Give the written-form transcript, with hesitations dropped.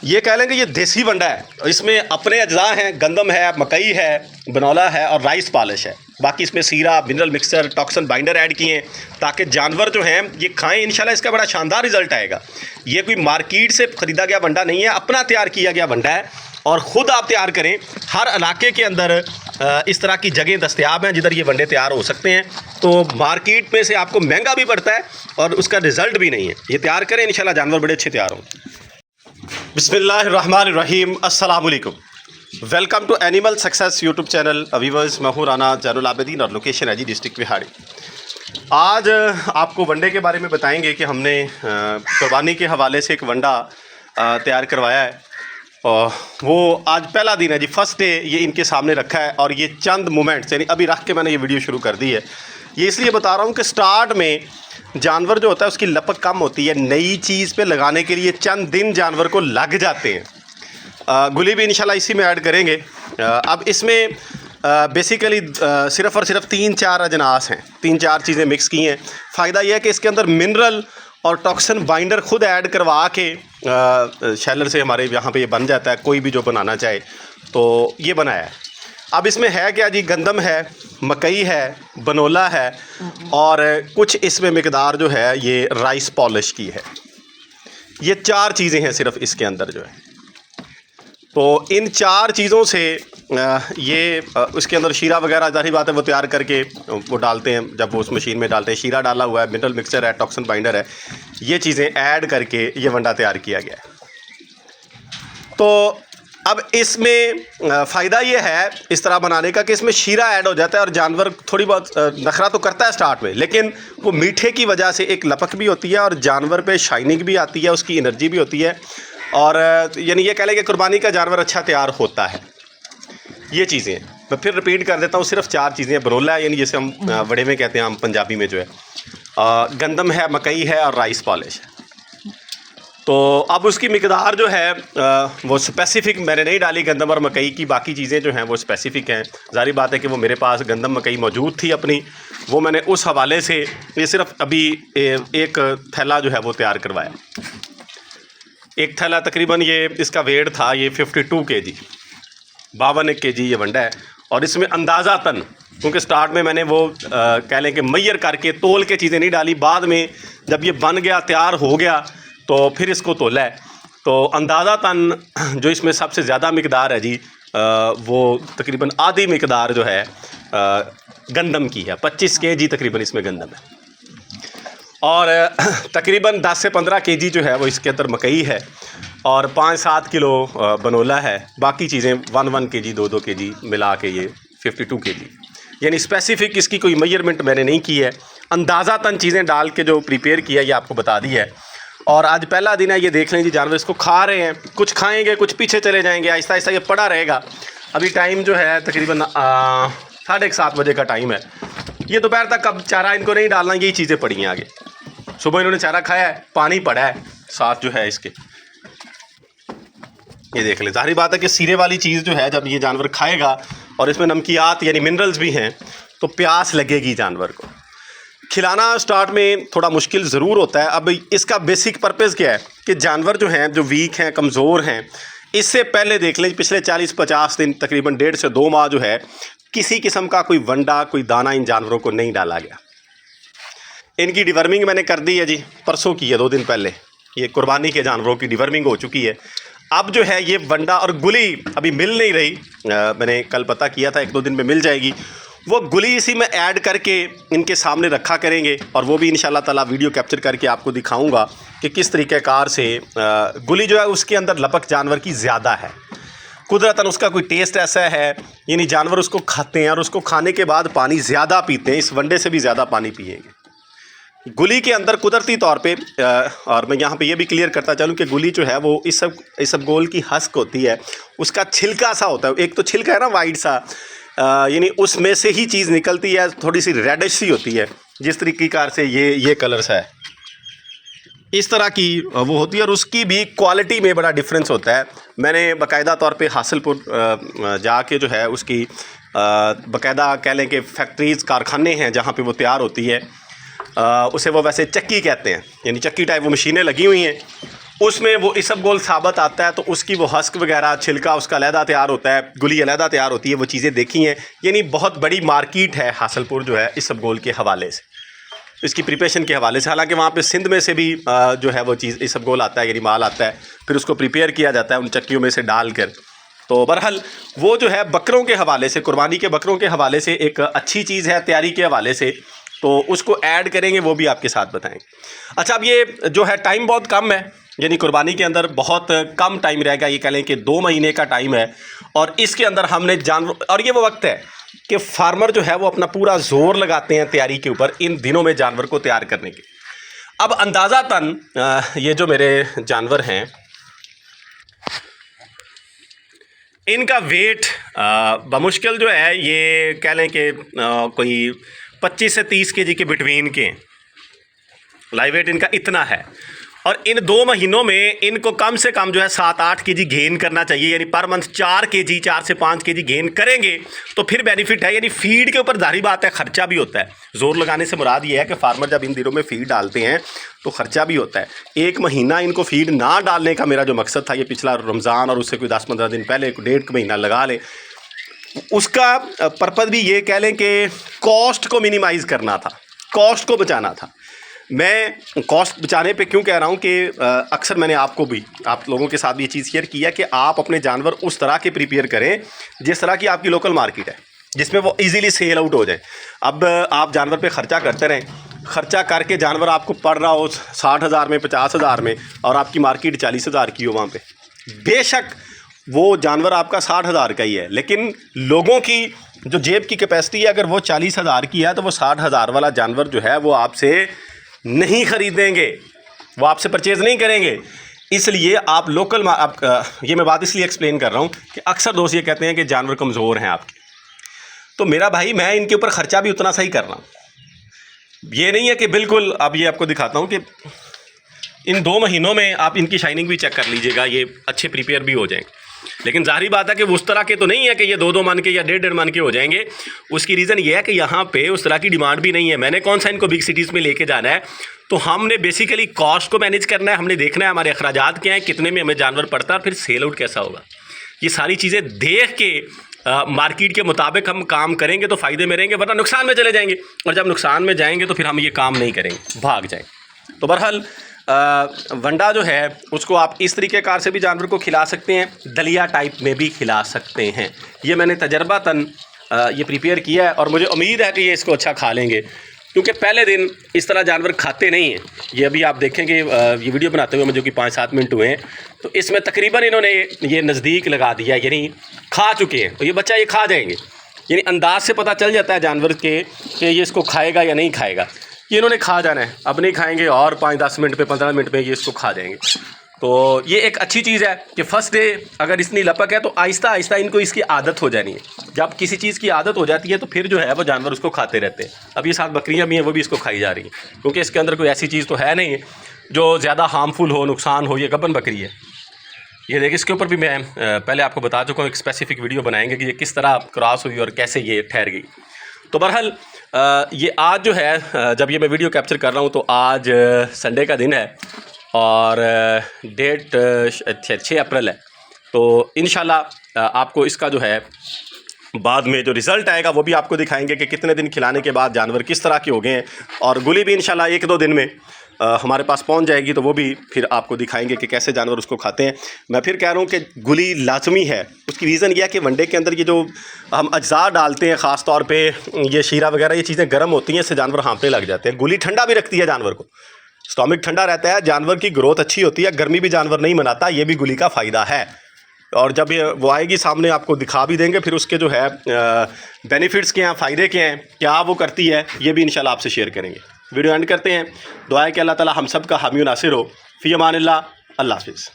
ये कह लें कि ये देसी वंडा है। इसमें अपने अज्जा हैं, गंदम है, मकई है, बनौला है और राइस पॉलिश है। बाकी इसमें सीरा, mineral mixture, toxin binder add किए हैं ताकि जानवर जो हैं ये खाएं। इंशाल्लाह इसका बड़ा शानदार रिजल्ट आएगा। ये कोई मार्केट से ख़रीदा गया वंडा नहीं है, अपना तैयार किया गया वंडा है और ख़ुद आप तैयार करें। हर इलाके के अंदर इस तरह की जगह दस्तयाब हैं जिधर ये वंडे तैयार हो सकते हैं। तो मार्केट में से आपको महंगा भी पड़ता है और उसका रिज़ल्ट भी नहीं है। ये तैयार करें, इंशाल्लाह जानवर बड़े अच्छे तैयार होंगे। बिस्मिल्लाहिर्रहमानिर्रहीम, अस्सलाम वालेकुम। Welcome to animal success YouTube channel. Viewers, मैं हूं राना जैनुल आबिदीन और लोकेशन है जी डिस्ट्रिक्ट विहाड़ी। आज आपको वंडे के बारे में बताएंगे कि हमने कुर्बानी के हवाले से एक वंडा तैयार करवाया है और वो आज पहला दिन है जी, फर्स्ट डे ये इनके सामने रखा है। और ये चंद मोमेंट्स यानी अभी रख के मैंने ये वीडियो शुरू कर दी है। ये इसलिए बता रहा हूँ कि स्टार्ट में जानवर जो होता है उसकी लपक कम होती है। नई चीज़ पे लगाने के लिए चंद दिन जानवर को लग जाते हैं। गुली भी इंशाल्लाह इसी में ऐड करेंगे। अब इसमें बेसिकली सिर्फ़ और सिर्फ 3-4 अजनास हैं, 3-4 चीज़ें मिक्स की हैं। फ़ायदा यह है कि इसके अंदर मिनरल और टॉक्सन बाइंडर खुद ऐड करवा के शैलर से हमारे यहाँ पे ये बन जाता है। कोई भी जो बनाना चाहे तो ये बनाया है। अब इसमें है क्या जी, गंदम है, मकई है, बनोला है और कुछ इसमें मिकदार जो है ये राइस पॉलिश की है। ये 4 चीज़ें हैं सिर्फ इसके अंदर जो है। तो इन 4 चीज़ों से ये उसके अंदर शीरा वगैरह जाहिर बात है वो तैयार करके वो डालते हैं। जब वो उस मशीन में डालते हैं, शीरा डाला हुआ है, मिनरल मिक्सचर है, टॉक्सन बाइंडर है, ये चीज़ें ऐड करके ये वंडा तैयार किया गया है। तो अब इसमें फ़ायदा ये है इस तरह बनाने का कि इसमें शीरा ऐड हो जाता है और जानवर थोड़ी बहुत नखरा तो करता है स्टार्ट में, लेकिन वो मीठे की वजह से एक लपक भी होती है और जानवर पे शाइनिंग भी आती है, उसकी एनर्जी भी होती है और यानी ये कह लें कि कुर्बानी का जानवर अच्छा तैयार होता है। ये चीज़ें मैं फिर रिपीट कर देता हूँ, सिर्फ 4 चीज़ें। बरोला है यानी जैसे हम वड़े में कहते हैं हम पंजाबी में जो है, गंदम है, मकई है और राइस पॉलिश है। तो अब उसकी मिकदार जो है वो स्पेसिफ़िक मैंने नहीं डाली गंदम और मकई की। बाकी चीज़ें जो हैं वो स्पेसिफ़िक हैं। ज़ाहिर बात है कि वो मेरे पास गंदम मकई मौजूद थी अपनी, वो मैंने उस हवाले से ये सिर्फ अभी एक थैला जो है वो तैयार करवाया। एक थैला तकरीबन ये इसका वेट था ये 52 kg, 52 kg ये वंडा है। और इसमें अंदाज़ातन, क्योंकि स्टार्ट में मैंने वो कह लें कि मैयर करके तोल के चीज़ें नहीं डाली, बाद में जब ये बन गया तैयार हो गया तो फिर इसको तोला है। तो अंदाज़ातन जो इसमें सबसे ज़्यादा मिकदार है जी वो तकरीबन आधी मिकदार जो है गंदम की है। 25 kg तकरीबन इसमें गंदम है और तकरीबन 10 से 15 kg जो है वो इसके अंदर मकई है और 5-7 किलो बनोला है। बाकी चीज़ें 1-1 kg 2-2 kg मिला के ये 52 kg। यानी स्पेसिफ़िक इसकी कोई मेजरमेंट मैंने नहीं की है, अंदाज़ातन चीज़ें डाल के जो प्रिपेयर किया ये आपको बता दी है। और आज पहला दिन है, ये देख लें जी जानवर इसको खा रहे हैं, कुछ खाएंगे कुछ पीछे चले जाएंगे, आहिस्ता आहिस्ता ये पड़ा रहेगा। अभी टाइम जो है तकरीबन 7:30 बजे का टाइम है। ये दोपहर तक अब चारा इनको नहीं डालना, यही चीज़ें पड़ी हैं आगे। सुबह इन्होंने चारा खाया है, पानी पड़ा है साथ जो है इसके। ये देख लें, ज़ाहिर बात है कि सीरे वाली चीज़ जो है जब ये जानवर खाएगा और इसमें नमकियात यानी मिनरल्स भी हैं तो प्यास लगेगी जानवर को। खिलाना स्टार्ट में थोड़ा मुश्किल ज़रूर होता है। अब इसका बेसिक पर्पज़ क्या है कि जानवर जो हैं, जो वीक हैं, कमज़ोर हैं, इससे पहले देख लें पिछले 40-50 दिन तकरीबन 1.5 से 2 माह जो है किसी किस्म का कोई वंडा, कोई दाना इन जानवरों को नहीं डाला गया। इनकी डिवर्मिंग मैंने कर दी है जी, परसों की है, 2 दिन पहले ये कुर्बानी के जानवरों की डिवर्मिंग हो चुकी है। अब जो है ये वंडा और गुली अभी मिल नहीं रही, मैंने कल पता किया था 1-2 दिन में मिल जाएगी। वो गुली इसी में ऐड करके इनके सामने रखा करेंगे और वो भी इंशाल्लाह ताला वीडियो कैप्चर करके आपको दिखाऊंगा कि किस तरीक़ेकार से गुली जो है उसके अंदर लपक जानवर की ज़्यादा है। कुदरतन उसका कोई टेस्ट ऐसा है, यानी जानवर उसको खाते हैं और उसको खाने के बाद पानी ज़्यादा पीते हैं, इस वंडे से भी ज़्यादा पानी पिएंगे। गुली के अंदर कुदरती तौर पे और मैं यहाँ पे ये भी क्लियर करता चलूँ कि गुली जो है वो इस सब गोल की हस्क होती है, उसका छिलका सा होता है। एक तो छिलका है ना वाइट सा, यानी उसमें से ही चीज़ निकलती है, थोड़ी सी रेडिश सी होती है। जिस तरीक़ेकार से ये कलर सा है इस तरह की वो होती है और उसकी भी क्वालिटी में बड़ा डिफरेंस होता है। मैंने बाकायदा तौर पे हासिलपुर जाके जो है उसकी बाकायदा कह लें कि फैक्ट्रीज़, कारखाने हैं जहाँ पे वो तैयार होती है। उसे वो वैसे चक्की कहते हैं, यानी चक्की टाइप वो मशीनें लगी हुई हैं उसमें वो इसबगोल साबित आता है, तो उसकी वो हस्क वगैरह छिलका उसका अलहदा तैयार होता है, गुली अलहदा तैयार होती है, वो चीज़ें देखी हैं। यानी बहुत बड़ी मार्केट है हासलपुर जो है इसबगोल के हवाले से, इसकी प्रिपरेशन के हवाले से। हालांकि वहाँ पे सिंध में से भी जो है वो चीज़ इसबगोल आता है, यानी माल आता है, फिर उसको प्रिपेयर किया जाता है उन चक्कियों में से डाल कर। तो बहरहाल वो जो है बकरों के हवाले से, कुर्बानी के बकरों के हवाले से एक अच्छी चीज़ है तैयारी के हवाले से, तो उसको ऐड करेंगे, वो भी आपके साथ बताएंगे। अच्छा, अब ये जो है टाइम बहुत कम है, यानी कुर्बानी के अंदर बहुत कम टाइम रहेगा, ये कह लें कि 2 महीने का टाइम है, और इसके अंदर हमने जानवर, और ये वो वक्त है कि फार्मर जो है वो अपना पूरा जोर लगाते हैं तैयारी के ऊपर इन दिनों में जानवर को तैयार करने के। अब अंदाज़ातन ये जो मेरे जानवर हैं, इनका वेट बमुश्किल जो है ये कह लें कि कोई 25 से 30 केजी के बिटवीन के लाइव वेट इनका इतना है। और इन 2 महीनों में इनको कम से कम जो है 7-8 केजी गेन करना चाहिए, यानी पर मंथ 4 केजी, 4 से 5 केजी गेन करेंगे तो फिर बेनिफिट है। यानी फीड के ऊपर जाहिर बात है खर्चा भी होता है, जोर लगाने से मुराद ये है कि फार्मर जब इन दिनों में फीड डालते हैं तो खर्चा भी होता है। 1 महीना इनको फीड ना डालने का मेरा जो मकसद था, ये पिछला रमज़ान और उससे कोई 10-15 दिन पहले 1.5 महीना लगा ले, उसका पर्पज़ भी ये कह लें कि कॉस्ट को मिनिमाइज़ करना था, कॉस्ट को बचाना था। मैं कॉस्ट बचाने पे क्यों कह रहा हूँ कि अक्सर मैंने आपको भी, आप लोगों के साथ भी ये चीज़ शेयर किया कि आप अपने जानवर उस तरह के प्रिपेयर करें जिस तरह की आपकी लोकल मार्केट है, जिसमें वो इजीली सेल आउट हो जाए। अब आप जानवर पे ख़र्चा करते रहें, ख़र्चा करके जानवर आपको पड़ रहा हो 60,000 में, 50,000 में, और आपकी मार्केट 40,000 की हो वहाँ पे, बेशक वो जानवर आपका 60,000 का ही है, लेकिन लोगों की जो जेब की कैपेसिटी है अगर वो 40,000 की है तो वो 60,000 वाला जानवर जो है वो आपसे नहीं ख़रीदेंगे, वो आपसे परचेज़ नहीं करेंगे। इसलिए आप लोकल ये मैं बात इसलिए एक्सप्लेन कर रहा हूँ कि अक्सर दोस्त ये कहते हैं कि जानवर कमज़ोर हैं आपके, तो मेरा भाई मैं इनके ऊपर ख़र्चा भी उतना सही कर रहा हूँ। ये नहीं है कि बिल्कुल, अब ये आपको दिखाता हूँ कि इन 2 महीनों में आप इनकी शाइनिंग भी चेक कर लीजिएगा, ये अच्छे प्रिपेयर भी हो जाएंगे। लेकिन जाहिर बात है कि उस तरह के तो नहीं है कि ये 2-2 मन के या 1.5-1.5 मन के हो जाएंगे। उसकी रीज़न ये है कि यहाँ पे उस तरह की डिमांड भी नहीं है। मैंने कौन सा इनको बिग सिटीज़ में लेके जाना है, तो हमने बेसिकली कॉस्ट को मैनेज करना है, हमने देखना है हमारे अखराजात क्या हैं, कितने में हमें जानवर पड़ता है, फिर सेल आउट कैसा होगा। ये सारी चीज़ें देख के मार्केट के मुताबिक हम काम करेंगे तो फ़ायदे में रहेंगे, वरना नुकसान में चले जाएंगे, और जब नुकसान में जाएंगे तो फिर हम ये काम नहीं करेंगे, भाग जाएंगे। तो बहरहाल वंडा जो है उसको आप इस तरीक़ेकार से भी जानवर को खिला सकते हैं, दलिया टाइप में भी खिला सकते हैं। ये मैंने तजर्बातन ये प्रिपेयर किया है और मुझे उम्मीद है कि ये इसको अच्छा खा लेंगे, क्योंकि पहले दिन इस तरह जानवर खाते नहीं हैं। ये अभी आप देखेंगे ये वीडियो बनाते हुए मुझे कि 5-7 मिनट हुए हैं, तो इसमें तकरीबन इन्होंने ये नज़दीक लगा दिया, यानी खा चुके हैं। तो ये बच्चा ये खा जाएंगे, यानी अंदाज से पता चल जाता है जानवर के कि ये इसको खाएगा या नहीं खाएगा। ये इन्होंने खा जाना है, अब नहीं खाएंगे और 5-10 मिनट पे, 15 मिनट में ये इसको खा जाएंगे। तो ये एक अच्छी चीज़ है कि फ़र्स्ट डे अगर इतनी लपक है तो आहिस्ता आहिस्ता इनको इसकी आदत हो जानी है। जब किसी चीज़ की आदत हो जाती है तो फिर जो है वो जानवर उसको खाते रहते हैं। अब ये 7 बकरियाँ भी हैं, वो भी इसको खाई जा रही हैं, क्योंकि इसके अंदर कोई ऐसी चीज़ तो है नहीं जो ज़्यादा हार्मफुल हो, नुकसान हो। ये गबन बकरी है। ये देखिए, इसके ऊपर भी मैं पहले आपको बता चुका हूँ, एक स्पेसिफिक वीडियो बनाएंगे कि ये किस तरह क्रॉस हुई और कैसे ये ठहर गई। तो बहरहाल ये आज जो है, जब ये मैं वीडियो कैप्चर कर रहा हूँ तो आज संडे का दिन है और डेट 6 अप्रैल है। तो इंशाल्लाह आपको इसका जो है बाद में जो रिज़ल्ट आएगा वो भी आपको दिखाएंगे कि कितने दिन खिलाने के बाद जानवर किस तरह के हो गए हैं, और गुली भी इंशाल्लाह 1-2 दिन में हमारे पास पहुंच जाएगी, तो वो भी फिर आपको दिखाएंगे कि कैसे जानवर उसको खाते हैं। मैं फिर कह रहा हूँ कि गुली लाजमी है। उसकी रीज़न यह है कि वनडे के अंदर ये जो हम अज्जा डालते हैं, ख़ास तौर पे ये शीरा वगैरह, ये चीज़ें गर्म होती हैं, इससे जानवर हाँफने लग जाते हैं। गुली ठंडा भी रखती है जानवर को, स्टोमिक ठंडा रहता है, जानवर की ग्रोथ अच्छी होती है, गर्मी भी जानवर नहीं मनाता। ये भी गुली का फ़ायदा है, और जब ये वो आएगी सामने आपको दिखा भी देंगे। फिर उसके जो है बेनिफिट्स क्या हैं, फ़ायदे क्या हैं, क्या वो करती है, ये भी इंशाल्लाह आपसे शेयर करेंगे। वीडियो एंड करते हैं। दुआ है कि अल्लाह ताला हम सब का हामी नासिर हो। फ़ी अमानिल्लाह। अल्लाह हाफ़िज़।